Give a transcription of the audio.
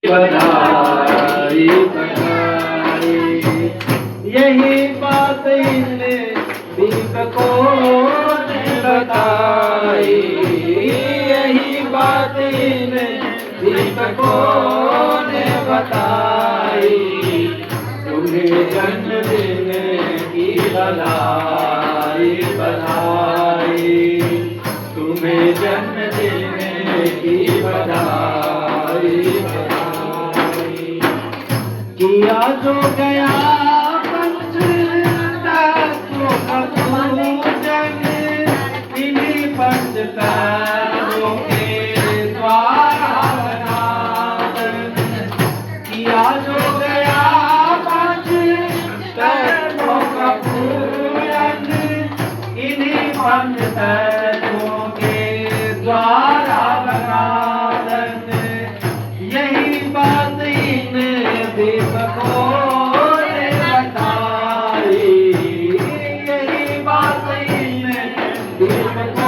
बधाई बधाई। यही बात इन दीपकों ने बताई, यही बात इन दीपकों ने बताई। तुम्हें जन्मदिन की बधाई बधाई, तुम्हें जन्मदिन की बधाई बधाई। किया जो गया पंच तत्वों का पूजन, इन्हीं पंच तत्वों के द्वारा बना। किया जो गया पंच तत्वों का पूजन, इन्हीं पंच तत्वों के द्वारा बना। यही बात इन दीपकों ने बताई, यही बात इन दीपकों